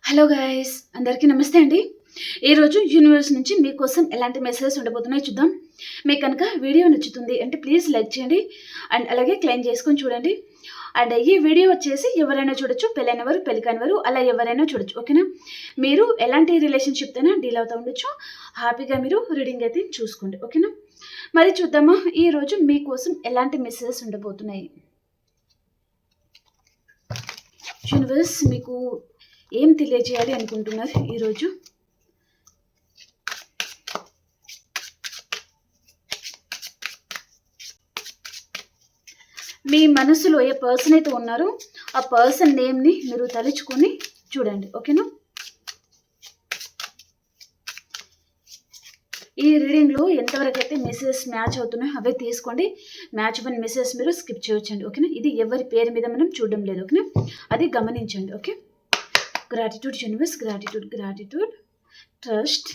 Hello guys, అందరికీ నమస్తే అండి. ఈరోజు యూనివర్స్ నుంచి మీకోసం ఎలాంటి మెసేజెస్ ఉండబోతున్నాయో చూద్దాం. మీకు కనుక వీడియో నచ్చుతుంది అంటే ప్లీజ్ లైక్ చేయండి అండ్ అలాగే క్లెయిమ్ చేసుకొని చూడండి. అండ్ ఈ వీడియో వచ్చేసి ఎవరైనా చూడొచ్చు, పెళ్ళైనవారు పెళ్లి కానివారు అలా ఎవరైనా చూడొచ్చు. ఓకేనా? మీరు ఎలాంటి రిలేషన్షిప్ అయినా డీల్ అవుతూ ఉండొచ్చు. హ్యాపీగా మీరు రీడింగ్ అయితే చూసుకోండి. ఓకేనా? మరి చూద్దామా ఈరోజు మీకోసం ఎలాంటి మెసేజెస్ ఉండబోతున్నాయి. యూనివర్స్ మీకు ఏం తెలియజేయాలి అనుకుంటున్నారు ఈరోజు? మీ మనసులో ఏ పర్సన్ అయితే ఉన్నారో ఆ పర్సన్ నేమ్ని మీరు తలుచుకొని చూడండి. ఓకేనా? ఈ రీడింగ్లో ఎంతవరకు అయితే మెసేజెస్ మ్యాచ్ అవుతున్నాయో అవే తీసుకోండి. మ్యాచ్ అవ్వని మెసేజెస్ మీరు స్కిప్ చేయొచ్చండి. ఓకేనా? ఇది ఎవరి పేరు మీద మనం చూడడం లేదు. ఓకేనా? అది గమనించండి. Okay? Gratitude universe, gratitude, gratitude, trust,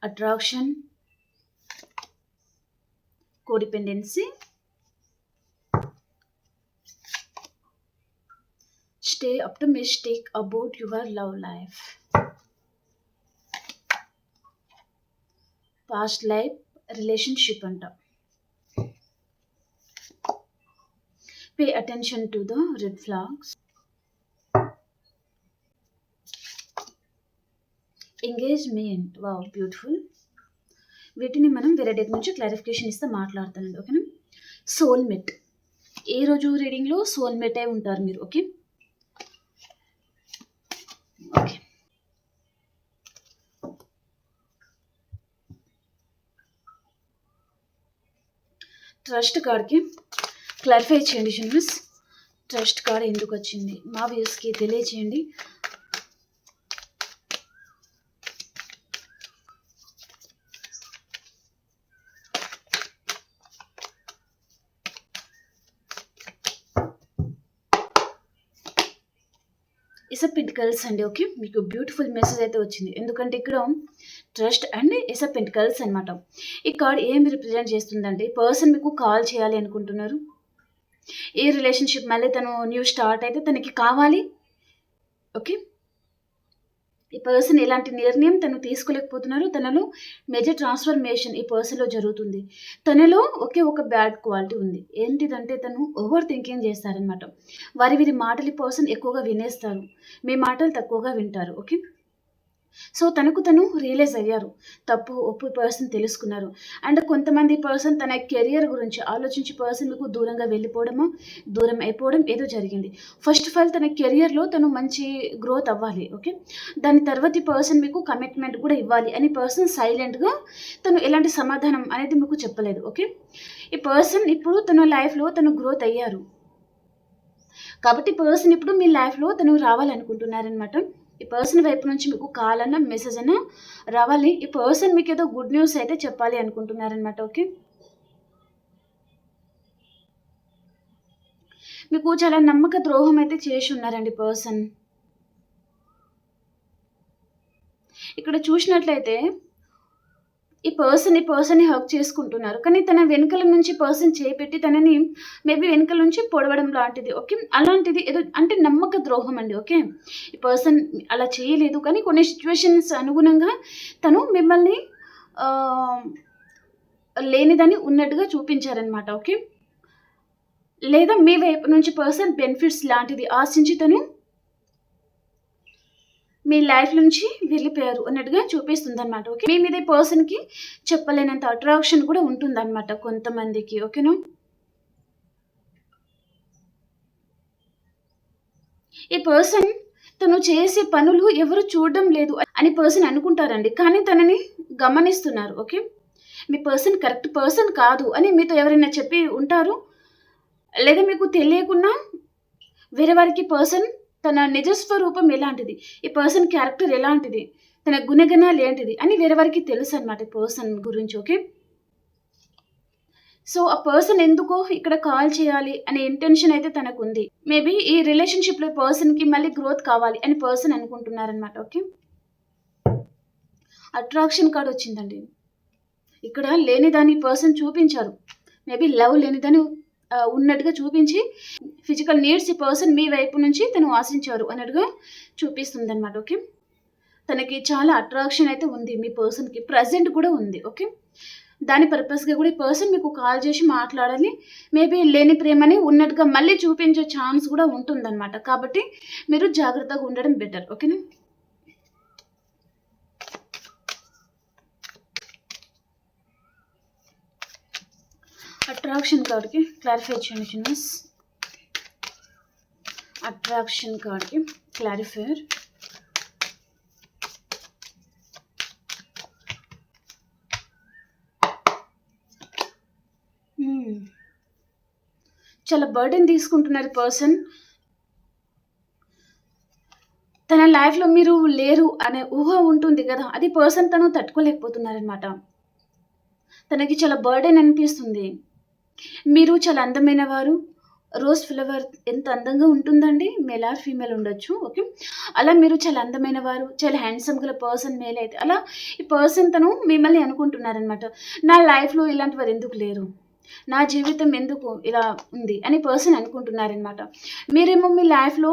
attraction, codependency, stay optimistic about your love life, past life relationship anta, pay attention to the red flags, engagement. Wow, beautiful. వీటిని మనం వేరే డెక్ నుంచి క్లారిఫికేషన్ ఇస్తే మాట్లాడతానండి. ఓకేనా? సోల్మేట్. ఈ రోజు రీడింగ్లో సోల్మేట్ అయి ఉంటారు మీరు. ఓకే? ఓకే. ట్రస్ట్ కార్డ్కి క్లారిఫై చేయండి యూనివర్స్. ట్రస్ట్ కార్డ్ ఎందుకు వచ్చింది మా వ్యూస్కి తెలియచేయండి. ఎస్ ఆఫ్ పెంటికల్స్ అండి. ఓకే, మీకు బ్యూటిఫుల్ మెసేజ్ అయితే వచ్చింది. ఎందుకంటే ఇక్కడ trust and ace of pentacles అనమాట. ఈ కార్డ్ ఏం రిప్రజెంట్ చేస్తుందంటే పర్సన్ మీకు కాల్ చేయాలి అనుకుంటున్నారు. ఈ రిలేషన్షిప్ మళ్ళీ తను న్యూ స్టార్ట్ అయితే తనకి కావాలి. ఓకే, ఈ పర్సన్ ఎలాంటి నిర్ణయం తను తీసుకోలేకపోతున్నారు. తనలో మేజర్ ట్రాన్స్ఫర్మేషన్ ఈ పర్సన్లో జరుగుతుంది. తనలో ఒకే ఒక బ్యాడ్ క్వాలిటీ ఉంది. ఏంటిదంటే తను ఓవర్ థింకింగ్ చేస్తారనమాట. వీరి మాటలు ఈ పర్సన్ ఎక్కువగా వినేస్తారు, మీ మాటలు తక్కువగా వింటారు. ఓకే, సో తనకు తను రియలైజ్ అయ్యారు, తప్పు ఒప్పు పర్సన్ తెలుసుకున్నారు. అండ్ కొంతమంది పర్సన్ తన కెరియర్ గురించి ఆలోచించి పర్సన్ మీకు దూరంగా వెళ్ళిపోవడమా, దూరం అయిపోవడం ఏదో జరిగింది. ఫస్ట్ ఆఫ్ ఆల్ తన కెరియర్లో తను మంచి గ్రోత్ అవ్వాలి. ఓకే, దాని తర్వాత ఈ పర్సన్ మీకు కమిట్మెంట్ కూడా ఇవ్వాలి అని పర్సన్ సైలెంట్గా తను ఎలాంటి సమాధానం అనేది మీకు చెప్పలేదు. ఓకే, ఈ పర్సన్ ఇప్పుడు తన లైఫ్లో తను గ్రోత్ అయ్యారు కాబట్టి పర్సన్ ఇప్పుడు మీ లైఫ్లో తను రావాలనుకుంటున్నారనమాట. ఈ పర్సన్ వైపు నుంచి మీకు కాల్ అన్న మెసేజ్ అన్న రావాలి. ఈ పర్సన్ మీకు ఏదో గుడ్ న్యూస్ అయితే చెప్పాలి అనుకుంటున్నారనమాట. ఓకే, మీకు చాలా నమ్మక ద్రోహం అయితే చేసి ఉన్నారండి పర్సన్. ఇక్కడ చూసినట్లయితే ఈ పర్సన్ని హక్ చేసుకుంటున్నారు, కానీ తన వెనుకల నుంచి పర్సన్ చేపెట్టి తనని మేబీ వెనుకల నుంచి పొడవడం లాంటిది. ఓకే, అలాంటిది ఏదో అంటే నమ్మక ద్రోహం అండి. ఓకే, ఈ పర్సన్ అలా చేయలేదు, కానీ కొన్ని సిచ్యువేషన్స్ అనుగుణంగా తను మిమ్మల్ని లేనిదని ఉన్నట్టుగా చూపించారనమాట. ఓకే, లేదా మీ వైపు నుంచి పర్సన్ బెనిఫిట్స్ లాంటిది ఆశించి తను మీ లైఫ్ నుంచి వెళ్ళిపోయారు అన్నట్టుగా చూపిస్తుంది అనమాట. ఓకే, మీ మీద పర్సన్కి చెప్పలేనంత అట్రాక్షన్ కూడా ఉంటుందన్నమాట కొంతమందికి. ఓకేనా? ఈ పర్సన్ తను చేసే పనులు ఎవరు చూడడం లేదు అని పర్సన్ అనుకుంటారండి, కానీ తనని గమనిస్తున్నారు. ఓకే, మీ పర్సన్ కరెక్ట్ పర్సన్ కాదు అని మీతో ఎవరైనా చెప్పి ఉంటారు, లేదా మీకు తెలియకుండా వేరే వారికి పర్సన్ తన నిజస్వరూపం ఎలాంటిది, ఈ పర్సన్ క్యారెక్టర్ ఎలాంటిది, తన గుణగణాలు ఏంటిది అని వేరే వారికి తెలుసు అనమాట ఈ పర్సన్ గురించి. ఓకే, సో ఆ పర్సన్ ఎందుకో ఇక్కడ కాల్ చేయాలి అనే ఇంటెన్షన్ అయితే తనకు ఉంది. మేబీ ఈ రిలేషన్షిప్లో పర్సన్కి మళ్ళీ గ్రోత్ కావాలి అని పర్సన్ అనుకుంటున్నారనమాట. ఓకే, అట్రాక్షన్ కార్డ్ వచ్చిందండి. ఇక్కడ లేనిదాన్ని పర్సన్ చూపించారు. మేబీ లవ్ లేనిదని ఉన్నట్టుగా చూపించి ఫిజికల్ నీడ్స్ ఈ పర్సన్ మీ వైపు నుంచి తను ఆశించారు అన్నట్టుగా చూపిస్తుందనమాట. ఓకే. తనకి చాలా అట్రాక్షన్ అయితే ఉంది మీ పర్సన్‌కి. ప్రెజెంట్ కూడా ఉంది. ఓకే. దాని పర్పస్‌గా కూడా ఈ పర్సన్ మీకు కాల్ చేసి మాట్లాడాలి. మేబీ లేని ప్రేమని ఉన్నట్టుగా మళ్ళీ చూపించే ఛాన్స్ కూడా ఉంటుందనమాట. కాబట్టి మీరు జాగ్రత్తగా ఉండడం బెటర్. ఓకేనా? అట్రాక్షన్ కార్డ్‌కి క్లారిఫై చేయండి చిన్నస్. అట్రాక్షన్ కార్డ్‌కి క్లారిఫైయర్. చాలా బర్డెన్ తీసుకుంటున్నారు పర్సన్. తన లైఫ్‌లో మీరు లేరు అనే ఊహ ఉంటుంది కదా! అది పర్సన్ తను తట్టుకోలేకపోతున్నారనమాట. తనకి చాలా బర్డెన్ అనిపిస్తుంది. మీరు చాలా అందమైన వారు. రోజ్ ఫ్లవర్ ఎంత అందంగా ఉంటుందండి. మేల్ ఆర్ ఫీమేల్ ఉండొచ్చు. ఓకే. అలా మీరు చాలా అందమైన వారు, చాలా హ్యాండ్సమ్ గల పర్సన్ మేల్ అయితే. అలా ఈ పర్సన్ తను మిమ్మల్ని అనుకుంటున్నారనమాట. నా లైఫ్‌లో ఇలాంటి వారు ఎందుకు లేరు? నా జీవితం ఎందుకు ఇలా ఉంది అని పర్సన్ అనుకుంటున్నారనమాట. మీరేమో మీ లైఫ్‌లో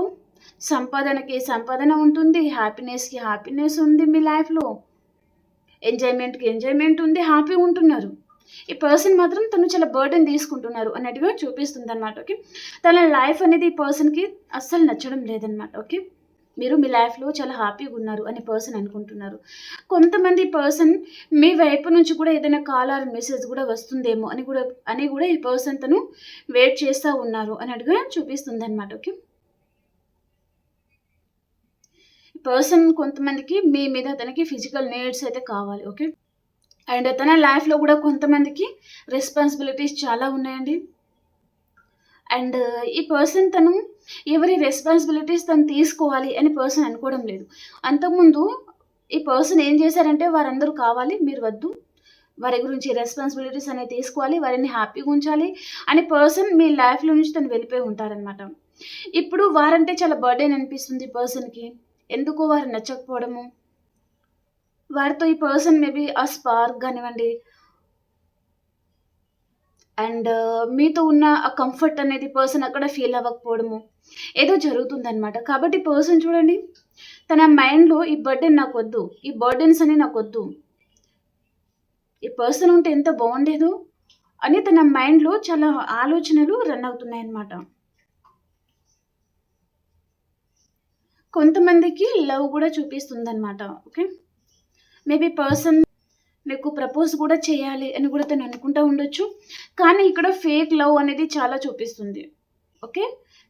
సంపాదనకి సంపాదన ఉంటుంది. హ్యాపీనెస్‌కి హ్యాపీనెస్ ఉంది మీ లైఫ్‌లో. ఎంజాయ్‌మెంట్‌కి ఎంజాయ్‌మెంట్ ఉంది. హ్యాపీగా ఉంటున్నారు. ఈ పర్సన్ మాత్రం తను చాలా బర్డెన్ తీసుకుంటున్నారు అన్నట్టుగా చూపిస్తుందనమాట. ఓకే. తన లైఫ్ అనేది ఈ పర్సన్‌కి అస్సలు నచ్చడం లేదనమాట. ఓకే. మీరు మీ లైఫ్‌లో చాలా హ్యాపీగా ఉన్నారు అని పర్సన్ అనుకుంటున్నారు. కొంతమంది పర్సన్ మీ వైపు నుంచి కూడా ఏదైనా కాల్ ఆర్ మెసేజ్ కూడా వస్తుందేమో అని కూడా ఈ పర్సన్ తను వెయిట్ చేస్తా ఉన్నారు అన్నట్టుగా చూపిస్తుందనమాట. ఓకే. ఈ పర్సన్ కొంతమందికి మీ మీద తనకి ఫిజికల్ నీడ్స్ అయితే కావాలి. ఓకే. అండ్ తన లైఫ్‌లో కూడా కొంతమందికి రెస్పాన్సిబిలిటీస్ చాలా ఉన్నాయండి. అండ్ ఈ పర్సన్ తను ఎవరి రెస్పాన్సిబిలిటీస్ తను తీసుకోవాలి అని పర్సన్ అనుకోవడం లేదు. అంతకుముందు ఈ పర్సన్ ఏం చేశారంటే వారందరూ కావాలి, మీరు వద్దు. వారి గురించి రెస్పాన్సిబిలిటీస్ అనేవి తీసుకోవాలి, వారిని హ్యాపీగా ఉంచాలి అని పర్సన్ మీ లైఫ్‌లో నుంచి తను వెళ్ళిపోయి ఉంటారనమాట. ఇప్పుడు వారంటే చాలా బర్డెన్ అనిపిస్తుంది పర్సన్‌కి. ఎందుకో వారు నచ్చకపోవడము. వారితో ఈ పర్సన్ మేబీ ఆ స్పార్క్ గానివ్వండి అండ్ మీతో ఉన్న ఆ కంఫర్ట్ అనేది పర్సన్ అక్కడ ఫీల్ అవ్వకపోవడము ఏదో జరుగుతుందనమాట. కాబట్టి పర్సన్ చూడండి తన మైండ్‌లో ఈ బర్డెన్ నాకొద్దు. ఈ బర్డెన్స్ అనేవి నాకొద్దు. ఈ పర్సన్ ఉంటే ఎంత బాగుండేదో అని తన మైండ్‌లో చాలా ఆలోచనలు రన్ అవుతున్నాయన్నమాట. కొంతమందికి లవ్ కూడా చూపిస్తుందన్నమాట. ఓకే. మేబీ పర్సన్ మీకు ప్రపోజ్ కూడా చేయాలి అని కూడా తను అనుకుంటా ఉండొచ్చు. కానీ ఇక్కడ ఫేక్ లవ్ అనేది చాలా చూపిస్తుంది. ఓకే.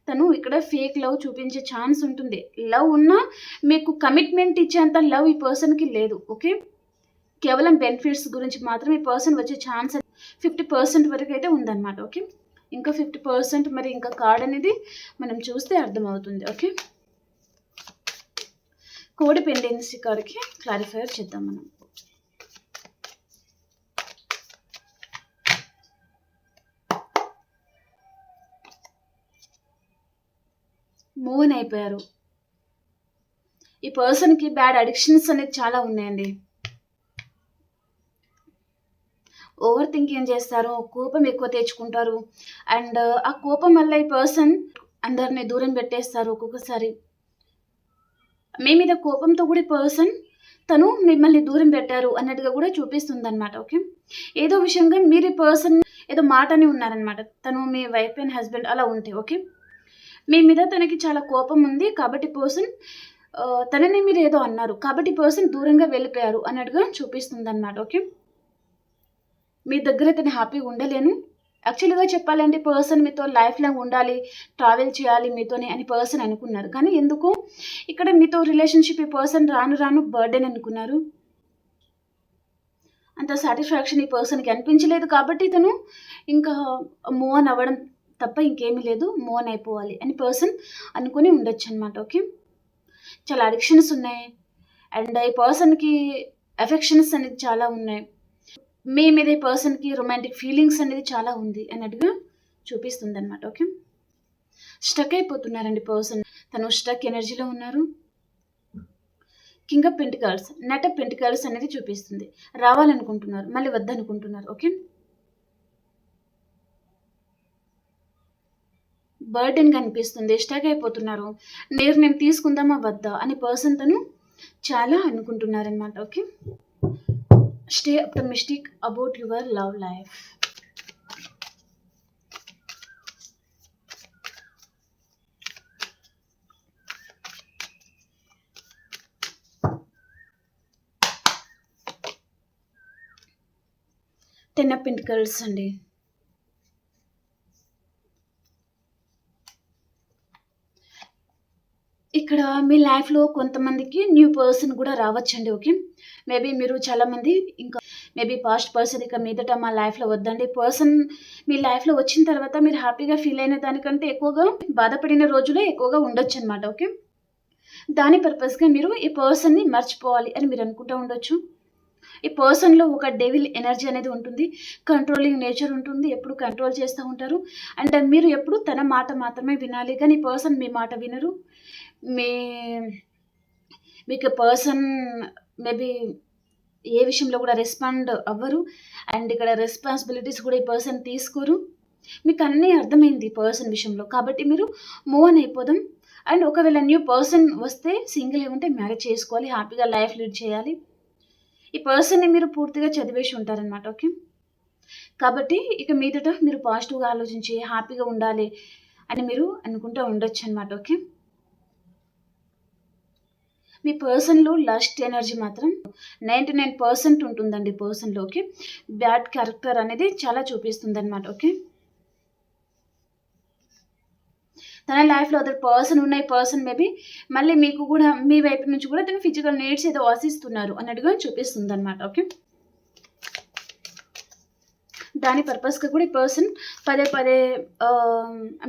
తను ఇక్కడ ఫేక్ లవ్ చూపించే ఛాన్స్ ఉంటుంది. లవ్ ఉన్నా మీకు కమిట్మెంట్ ఇచ్చేంత లవ్ ఈ పర్సన్‌కి లేదు. ఓకే. కేవలం బెనిఫిట్స్ గురించి మాత్రం ఈ పర్సన్ వచ్చే ఛాన్స్ 50% వరకు అయితే ఉందన్నమాట. ఓకే. ఇంకా 50% మరి ఇంకా కార్డ్ అనేది మనం చూస్తే అర్థమవుతుంది. ఓకే. కోడి పెండెన్సీ కార్డ్‌కి క్లారిఫైయర్ చేద్దాం మనం. మూవ్ ఆన్ అయిపోయారు. ఈ పర్సన్‌కి బ్యాడ్ అడిక్షన్స్ అనేది చాలా ఉన్నాయండి. ఓవర్ థింకింగ్ చేస్తారు. కోపం ఎక్కువ తెచ్చుకుంటారు. అండ్ ఆ కోపం వల్ల ఈ పర్సన్ అందరిని దూరం పెట్టేస్తారు ఒక్కొక్కసారి. మీ మీద కోపంతో కూడా ఈ పర్సన్ తను మిమ్మల్ని దూరం పెట్టారు అన్నట్టుగా కూడా చూపిస్తుందనమాట. ఓకే. ఏదో విషయంగా మీరు ఈ పర్సన్ ఏదో మాట అని ఉన్నారనమాట. తను మీ వైఫ్ అండ్ హస్బెండ్ అలా ఉంటే. ఓకే. మీ మీద తనకి చాలా కోపం ఉంది. కాబట్టి పర్సన్ తనని మీరు ఏదో అన్నారు. కాబట్టి పర్సన్ దూరంగా వెళ్ళిపోయారు అన్నట్టుగా చూపిస్తుందనమాట. ఓకే. మీ దగ్గర తను హ్యాపీగా ఉండలేను. యాక్చువల్‌గా చెప్పాలంటే పర్సన్ మీతో లైఫ్ లాంగ్ ఉండాలి, ట్రావెల్ చేయాలి మీతోనే అని పర్సన్ అనుకున్నారు. కానీ ఎందుకో ఇక్కడ మీతో రిలేషన్‌షిప్ ఈ పర్సన్ రాను రాను బర్డెన్ అనుకున్నారు. అంత సాటిస్ఫాక్షన్ ఈ పర్సన్‌కి అనిపించలేదు. కాబట్టి తను ఇంకా మూవ్ ఆన్ అవ్వడం తప్ప ఇంకేమీ లేదు. మూవ్ ఆన్ అయిపోవాలి అని పర్సన్ అనుకుని ఉండొచ్చనమాట. ఓకే. చాలా అడిక్షన్స్ ఉన్నాయి. అండ్ ఈ పర్సన్‌కి ఎఫెక్షన్స్ అనేది చాలా ఉన్నాయి. మీ మీద ఈ పర్సన్‌కి రొమాంటిక్ ఫీలింగ్స్ అనేది చాలా ఉంది అన్నట్టుగా చూపిస్తుందనమాట. ఓకే. స్టక్ అయిపోతున్నారండి పర్సన్. తను స్టక్ ఎనర్జీలో ఉన్నారు. King of pentacles, knight of pentacles అనేది చూపిస్తుంది. రావాలనుకుంటున్నారు, మళ్ళీ వద్దనుకుంటున్నారు. ఓకే. బర్డెన్ కనిపిస్తుంది. స్టక్ అయిపోతున్నారు. నిర్ణయం తీసుకుందామా వద్దా అని పర్సన్ తను చాలా అనుకుంటున్నారనమాట. Okay. Stay optimistic about your love life. Ten of pentacles అండి. ఇక్కడ మీ లైఫ్‌లో కొంతమందికి న్యూ పర్సన్ కూడా రావచ్చండి. ఓకే. మేబీ మీరు చాలామంది ఇంకా మేబీ పాస్ట్ పర్సన్ ఇక మీదట మా లైఫ్‌లో వద్దండి. పర్సన్ మీ లైఫ్‌లో వచ్చిన తర్వాత మీరు హ్యాపీగా ఫీల్ అయిన దానికంటే ఎక్కువగా బాధపడిన రోజులే ఎక్కువగా ఉండొచ్చనమాట. ఓకే. దాని పర్పస్‌గా మీరు ఈ పర్సన్‌ని మర్చిపోవాలి అని మీరు అనుకుంటూ ఉండొచ్చు. ఈ పర్సన్‌లో ఒక డెవిల్ ఎనర్జీ అనేది ఉంటుంది. కంట్రోలింగ్ నేచర్ ఉంటుంది. ఎప్పుడు కంట్రోల్ చేస్తా ఉంటారు. అండ్ మీరు ఎప్పుడు తన మాట మాత్రమే వినాలి. కానీ ఈ పర్సన్ మీ మాట వినరు. మీ మీకు పర్సన్ మేబీ ఏ విషయంలో కూడా రెస్పాండ్ అవ్వరు. అండ్ ఇక్కడ రెస్పాన్సిబిలిటీస్ కూడా ఈ పర్సన్ తీసుకోరు. మీకు అన్నీ అర్థమైంది ఈ పర్సన్ విషయంలో. కాబట్టి మీరు మూవ్ ఆన్ అయిపోదాం. అండ్ ఒకవేళ న్యూ పర్సన్ వస్తే సింగిల్‌గా ఉంటే మ్యారేజ్ చేసుకోవాలి. హ్యాపీగా లైఫ్ లీడ్ చేయాలి. ఈ పర్సన్‌ని మీరు పూర్తిగా చదివేసి ఉంటారనమాట. ఓకే. కాబట్టి ఇక మీదట మీరు పాజిటివ్‌గా ఆలోచించి హ్యాపీగా ఉండాలి అని మీరు అనుకుంటూ ఉండొచ్చనమాట. ఓకే. మీ పర్సన్‌లో లస్ట్ ఎనర్జీ మాత్రం 99% ఉంటుందండి పర్సన్‌లో. ఓకే. బ్యాడ్ క్యారెక్టర్ అనేది చాలా చూపిస్తుందనమాట. ఓకే. తన లైఫ్‌లో అదర్ పర్సన్ ఉన్న ఈ పర్సన్ మేబీ మళ్ళీ మీకు కూడా మీ వైపు నుంచి కూడా తను ఫిజికల్ నీడ్స్ ఏదో ఆశిస్తున్నారు అన్నట్టుగా చూపిస్తుందనమాట. ఓకే. దాని పర్పస్‌గా కూడా ఈ పర్సన్ పదే పదే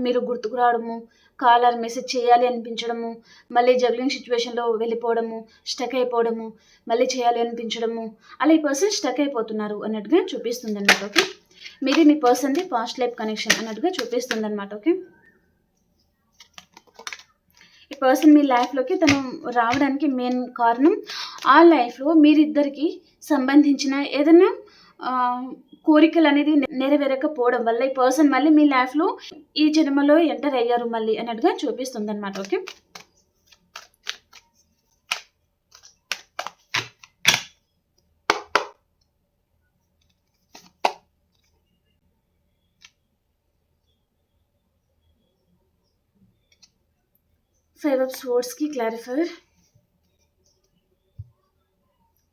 మీరు గుర్తుకు రావడము, కాల్ ఆర్ మెసేజ్ చేయాలి అనిపించడము, మళ్ళీ జగ్లింగ్ సిట్యుయేషన్‌లో వెళ్ళిపోవడము, స్టక్ అయిపోవడము, మళ్ళీ చేయాలి అనిపించడము, అలా ఈ పర్సన్ స్టక్ అయిపోతున్నారు అన్నట్టుగా చూపిస్తుందనమాట. ఓకే. మీది మీ పర్సన్‌ది పాస్ట్ లైఫ్ కనెక్షన్ అన్నట్టుగా చూపిస్తుందనమాట. ఓకే. ఈ పర్సన్ మీ లైఫ్‌లోకి తను రావడానికి మెయిన్ కారణం ఆ లైఫ్‌లో మీరిద్దరికి సంబంధించిన ఏదైనా కోరికలనేది నెరవేరకపోవడం వల్ల ఈ పర్సన్ మళ్ళీ మీ లైఫ్‌లో ఈ జన్మలో ఎంటర్ అయ్యారు మళ్ళీ అన్నట్టుగా చూపిస్తుందనమాట. ఓకే. ఫైవ్ ఆఫ్ స్వోర్డ్స్‌కి క్లారిఫైర్.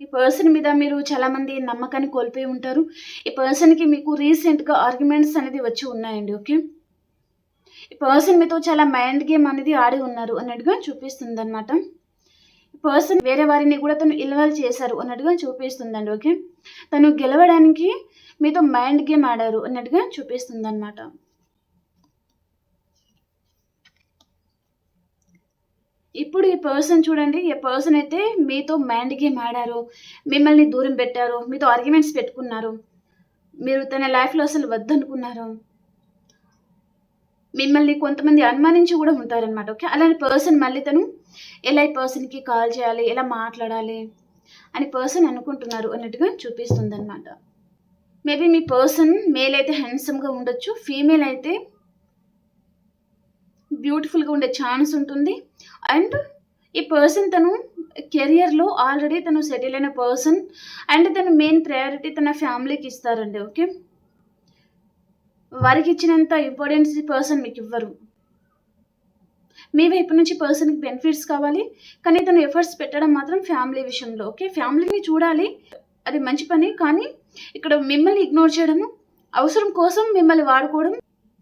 ఈ పర్సన్ మీద మీరు చాలామంది నమ్మకాన్ని కోల్పోయి ఉంటారు. ఈ పర్సన్‌కి మీకు రీసెంట్‌గా ఆర్గ్యుమెంట్స్ అనేది వచ్చి ఉన్నాయండి. ఓకే. ఈ పర్సన్ మీతో చాలా మైండ్ గేమ్ అనేది ఆడి ఉన్నారు అన్నట్టుగా చూపిస్తుందనమాట. ఈ పర్సన్ వేరే వారిని కూడా తను ఇన్వాల్వ్ చేశారు అన్నట్టుగా చూపిస్తుందండి. ఓకే. తను గెలవడానికి మీతో మైండ్ గేమ్ ఆడారు అన్నట్టుగా చూపిస్తుందనమాట. ఇప్పుడు ఈ పర్సన్ చూడండి, ఏ పర్సన్ అయితే మీతో మైండ్ గేమ్ ఆడారో, మిమ్మల్ని దూరం పెట్టారో, మీతో ఆర్గ్యుమెంట్స్ పెట్టుకున్నారు, మీరు తన లైఫ్‌లో అసలు వద్దనుకున్నారు, మిమ్మల్ని కొంతమంది అనుమానించి కూడా ఉంటారనమాట. ఓకే. అలాంటి పర్సన్ మళ్ళీ తను ఎలా ఈ పర్సన్‌కి కాల్ చేయాలి, ఎలా మాట్లాడాలి అని పర్సన్ అనుకుంటున్నారు అన్నట్టుగా చూపిస్తుందనమాట. మేబీ మీ పర్సన్ మేల్ అయితే హ్యాండ్సమ్‌గా ఉండొచ్చు. ఫీమేల్ అయితే బ్యూటిఫుల్‌గా ఉండే ఛాన్స్ ఉంటుంది. అండ్ ఈ పర్సన్ తను కెరియర్‌లో ఆల్రెడీ తను సెటిల్ అయిన పర్సన్. అండ్ తను మెయిన్ ప్రయారిటీ తన ఫ్యామిలీకి ఇస్తారండి. ఓకే. వారికి ఇచ్చినంత ఇంపార్టెన్స్ ఈ పర్సన్ మీకు ఇవ్వరు. మీ వైపు నుంచి పర్సన్‌కి బెనిఫిట్స్ కావాలి. కానీ తను ఎఫర్ట్స్ పెట్టడం మాత్రం ఫ్యామిలీ విషయంలో. ఓకే. ఫ్యామిలీని చూడాలి. అది మంచి పని. కానీ ఇక్కడ మిమ్మల్ని ఇగ్నోర్ చేయడము, అవసరం కోసం మిమ్మల్ని వాడుకోవడం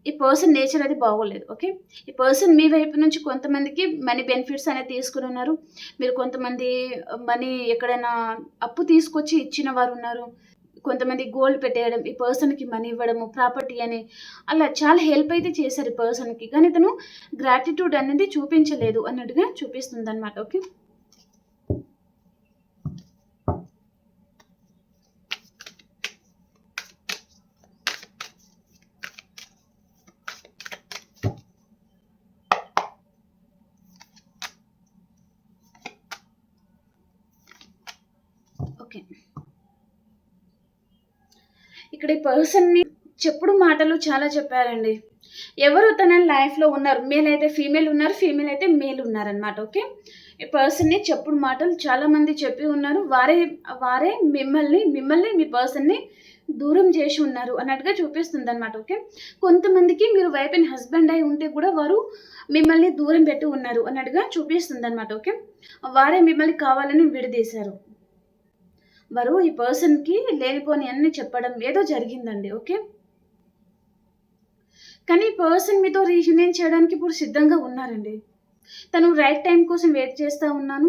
ఈ పర్సన్ నేచర్ అది బాగోలేదు. ఓకే. ఈ పర్సన్ మీ వైపు నుంచి కొంతమందికి మనీ బెనిఫిట్స్ అనేది తీసుకొని ఉన్నారు. మీరు కొంతమంది మనీ ఎక్కడైనా అప్పు తీసుకొచ్చి ఇచ్చిన వారు ఉన్నారు. కొంతమంది గోల్డ్ పెట్టేయడం, ఈ పర్సన్‌కి మనీ ఇవ్వడము, ప్రాపర్టీ అని అలా చాలా హెల్ప్ అయితే చేశారు ఈ పర్సన్‌కి. కానీ తను గ్రాటిట్యూడ్ అనేది చూపించలేదు అన్నట్టుగా చూపిస్తుందనమాట. ఓకే. ఓకే. ఇక్కడ ఈ పర్సన్‌ని చెప్పుడు మాటలు చాలా చెప్పారండి. ఎవరు తన లైఫ్‌లో ఉన్నారు. మేల్ అయితే ఫీమేల్ ఉన్నారు. ఫీమేల్ అయితే మేల్ ఉన్నారనమాట. ఓకే. ఈ పర్సన్‌ని చెప్పుడు మాటలు చాలామంది చెప్పి ఉన్నారు. వారే మిమ్మల్ని మీ పర్సన్‌ని దూరం చేసి ఉన్నారు అన్నట్టుగా చూపిస్తుందనమాట. ఓకే. కొంతమందికి మీరు వైఫ్ అండ్ హస్బెండ్ అయి ఉంటే కూడా వారు మిమ్మల్ని దూరం పెట్టి ఉన్నారు అన్నట్టుగా చూపిస్తుందనమాట. ఓకే. వారే మిమ్మల్ని కావాలని విడదీశారు. వారు ఈ పర్సన్‌కి లేనిపోని అన్నీ చెప్పడం ఏదో జరిగిందండి. ఓకే. కానీ ఈ పర్సన్ మీతో రీయూనియన్ చేయడానికి ఇప్పుడు సిద్ధంగా ఉన్నారండి. తను రైట్ టైం కోసం వెయిట్ చేస్తా ఉన్నాను.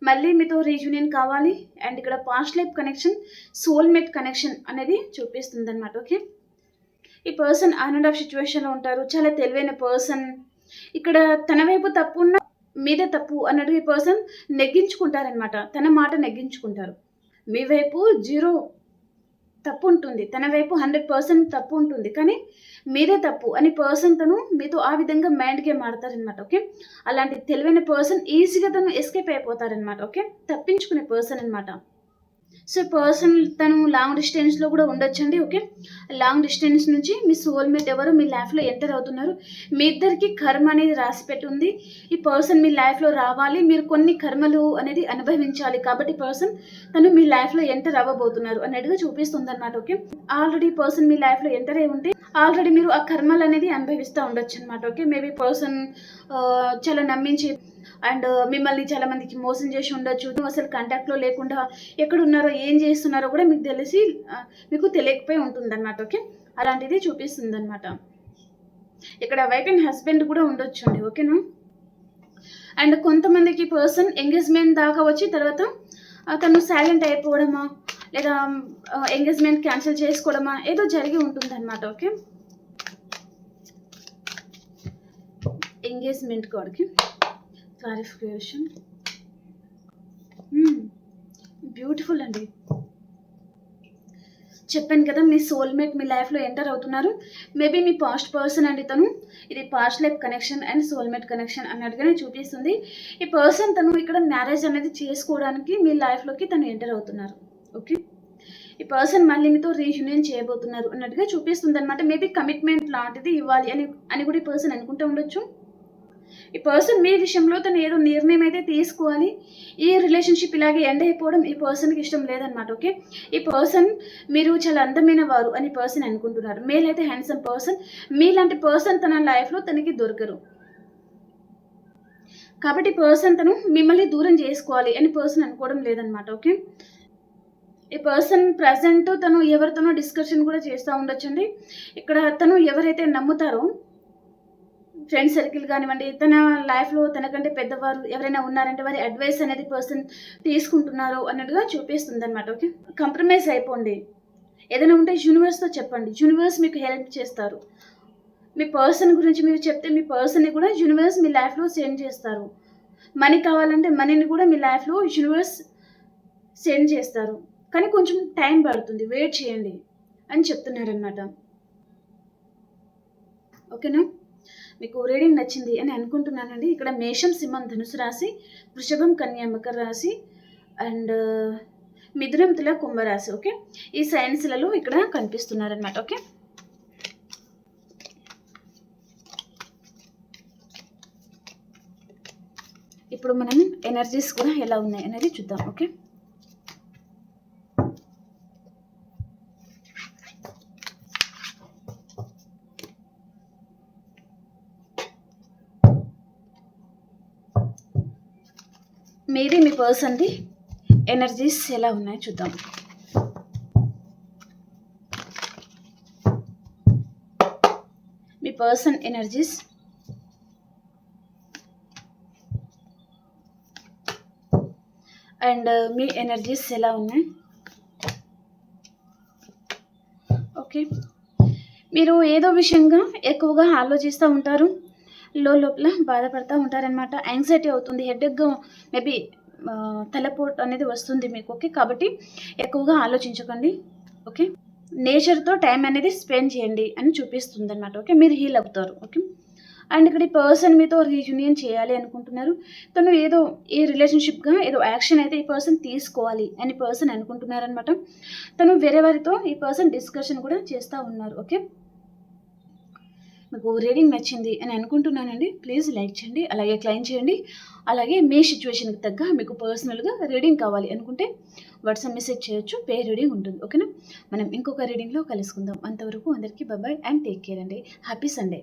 మళ్ళీ మీతో రీయూనియన్ కావాలి. అండ్ ఇక్కడ past life connection, soulmate connection అనేది చూపిస్తుందనమాట. ఓకే. ఈ పర్సన్ ఆన్ అండ్ ఆఫ్ సిట్యుయేషన్‌లో ఉంటారు. చాలా తెలివైన పర్సన్. ఇక్కడ తన వైపు తప్పున్నా మీదే తప్పు అన్నట్టుగా ఈ పర్సన్ నెగ్గించుకుంటారనమాట. తన మాట నెగ్గించుకుంటారు. మీ వైపు 0 తప్పు ఉంటుంది. తన వైపు 100% తప్పు ఉంటుంది. కానీ మీదే తప్పు అని పర్సన్ తను మీతో ఆ విధంగా మైండ్ గేమ్ ఆడతారనమాట. ఓకే. అలాంటి తెలివైన పర్సన్ ఈజీగా తను ఎస్కేప్ అయిపోతారనమాట. ఓకే. తప్పించుకునే పర్సన్ అనమాట. సో, పర్సన్ తను లాంగ్ డిస్టెన్స్‌లో కూడా ఉండొచ్చండి. ఓకే. లాంగ్ డిస్టెన్స్ నుంచి మీ సోల్‌మేట్ ఎవరు మీ లైఫ్‌లో ఎంటర్ అవుతున్నారు. మీ ఇద్దరికి కర్మ అనేది రాసిపెట్టి ఉంది. ఈ పర్సన్ మీ లైఫ్‌లో రావాలి. మీరు కొన్ని కర్మలు అనేది అనుభవించాలి. కాబట్టి పర్సన్ తను మీ లైఫ్‌లో ఎంటర్ అవ్వబోతున్నారు అన్నట్టుగా చూపిస్తుందనమాట. ఓకే. ఆల్రెడీ పర్సన్ మీ లైఫ్‌లో ఎంటర్ అయ్యి ఉంటే ఆల్రెడీ మీరు ఆ కర్మలనేది అనుభవిస్తూ ఉండొచ్చనమాట. ఓకే. మేబీ పర్సన్ చాలా నమ్మించి అండ్ మిమ్మల్ని చాలా మందికి మోసం చేసి ఉండొచ్చు. అసలు కాంటాక్ట్‌లో లేకుండా ఎక్కడున్నారో, ఏం చేస్తున్నారో కూడా మీకు తెలిసి మీకు తెలియకపోయి ఉంటుందన్నమాట. ఓకే. అలాంటిది చూపిస్తుందన్నమాట. ఇక్కడ వైఫ్ అండ్ హస్బెండ్ కూడా ఉండొచ్చండి. ఓకేనా. అండ్ కొంతమందికి పర్సన్ ఎంగేజ్‌మెంట్ దాకా వచ్చి తర్వాత తను సైలెంట్ అయిపోవడమా, లేదా ఎంగేజ్‌మెంట్ క్యాన్సిల్ చేసుకోవడమా ఏదో జరిగి ఉంటుందన్నమాట. ఓకే. ఎంగేజ్‌మెంట్ కార్డ్‌కి క్లారిఫికేషన్. బ్యూటిఫుల్ అండి. చెప్పాను కదా, మీ సోల్‌మేట్ మీ లైఫ్‌లో ఎంటర్ అవుతున్నారు. మేబీ మీ పాస్ట్ పర్సన్ అండి తను. ఇది past life connection and soulmate connection అన్నట్టుగానే చూపిస్తుంది. ఈ పర్సన్ తను ఇక్కడ మ్యారేజ్ అనేది చేసుకోవడానికి మీ లైఫ్‌లోకి తను ఎంటర్ అవుతున్నారు. ఓకే. ఈ పర్సన్ మళ్ళీ మీతో రీయూనియన్ చేయబోతున్నారు అన్నట్టుగా చూపిస్తుందన్నమాట. మేబీ కమిట్మెంట్ లాంటిది ఇవ్వాలి అని కూడా ఈ పర్సన్ అనుకుంటూ ఉండొచ్చు. ఈ పర్సన్ మీ విషయంలో తను ఏదో నిర్ణయం అయితే తీసుకోవాలి. ఈ రిలేషన్షిప్ ఇలాగే ఎండ్ అయిపోవడం ఈ పర్సన్‌కి ఇష్టం లేదనమాట. ఓకే. ఈ పర్సన్ మీరు చాలా అందమైన వారు అని పర్సన్ అనుకుంటున్నారు. మేల్ అయితే హ్యాండ్సమ్ పర్సన్. మీలాంటి పర్సన్ తన లైఫ్‌లో తనకి దొరకరు. కాబట్టి పర్సన్ తను మిమ్మల్ని దూరం చేసుకోవాలి అని పర్సన్ అనుకోవడం లేదనమాట. ఓకే. ఈ పర్సన్ ప్రెజెంట్ తను ఎవరితోనో డిస్కషన్ కూడా చేస్తూ ఉండొచ్చండి. ఇక్కడ తను ఎవరైతే నమ్ముతారో ఫ్రెండ్ సర్కిల్ కానివ్వండి, తన లైఫ్‌లో తనకంటే పెద్దవారు ఎవరైనా ఉన్నారంటే వారి అడ్వైస్ అనేది పర్సన్ తీసుకుంటున్నారు అన్నట్టుగా చూపిస్తుందన్నమాట. ఓకే. కాంప్రమైజ్ అయిపోండి. ఏదైనా ఉంటే యూనివర్స్‌తో చెప్పండి. యూనివర్స్ మీకు హెల్ప్ చేస్తారు. మీ పర్సన్ గురించి మీరు చెప్తే మీ పర్సన్‌ని కూడా యూనివర్స్ మీ లైఫ్‌లో సెండ్ చేస్తారు. మనీ కావాలంటే మనీని కూడా మీ లైఫ్‌లో యూనివర్స్ సెండ్ చేస్తారు. కానీ కొంచెం టైం పడుతుంది. వెయిట్ చేయండి అని చెప్తున్నారనమాట. ఓకేనా. మీకు రీడింగ్ నచ్చింది అని అనుకుంటున్నానండి. ఇక్కడ మేషం, సింహం, ధనుసు రాశి, వృషభం, కన్య, మకర రాశి అండ్ మిథునం, తుల, కుంభరాశి. ఓకే. ఈ సైన్స్‌లలో ఇక్కడ కనిపిస్తున్నారనమాట. ఓకే. ఇప్పుడు మనం ఎనర్జీస్ కూడా ఎలా ఉన్నాయి అనేది చూద్దాం. ఓకే. మీది మీ పర్సన్‌ది ఎనర్జీస్ ఎలా ఉన్నాయో చూద్దాం. మీ పర్సన్ ఎనర్జీస్ అండ్ మీ ఎనర్జీస్ ఎలా ఉన్నాయి. ఓకే. మీరు ఏదో విషయంగా ఎక్కువగా ఆలోచిస్తూ ఉంటారు. లోపల బాధపడతా ఉంటారనమాట. యాంగ్జైటీ అవుతుంది. హెడేక్, మేబీ తలపోటు అనేది వస్తుంది మీకు. ఓకే. కాబట్టి ఎక్కువగా ఆలోచించకండి. ఓకే. నేచర్‌తో టైం అనేది స్పెండ్ చేయండి అని చూపిస్తుందనమాట. ఓకే. మీరు హీల్ అవుతారు. ఓకే. అండ్ ఇక్కడ ఈ పర్సన్ మీతో రీయూనియన్ చేయాలి అనుకుంటున్నారు. తను ఏదో ఈ రిలేషన్‌షిప్‌గా ఏదో యాక్షన్ అయితే ఈ పర్సన్ తీసుకోవాలి అని పర్సన్ అనుకుంటున్నారనమాట. తను వేరే వారితో ఈ పర్సన్ డిస్కషన్ కూడా చేస్తూ ఉన్నారు. ఓకే. మీకు రీడింగ్ నచ్చింది అని అనుకుంటున్నానండి. ప్లీజ్ లైక్ చేయండి, అలాగే క్లైమ్ చేయండి. అలాగే మీ సిచ్యువేషన్‌కి తగ్గ మీకు పర్సనల్‌గా రీడింగ్ కావాలి అనుకుంటే వాట్సాప్ మెసేజ్ చేయొచ్చు. రీడింగ్ ఉంటుంది. ఓకేనా? మనం ఇంకొక రీడింగ్‌లో కలుసుకుందాం. అంతవరకు అందరికీ బాయ్ అండ్ టేక్ కేర్ అండి. Happy Sunday.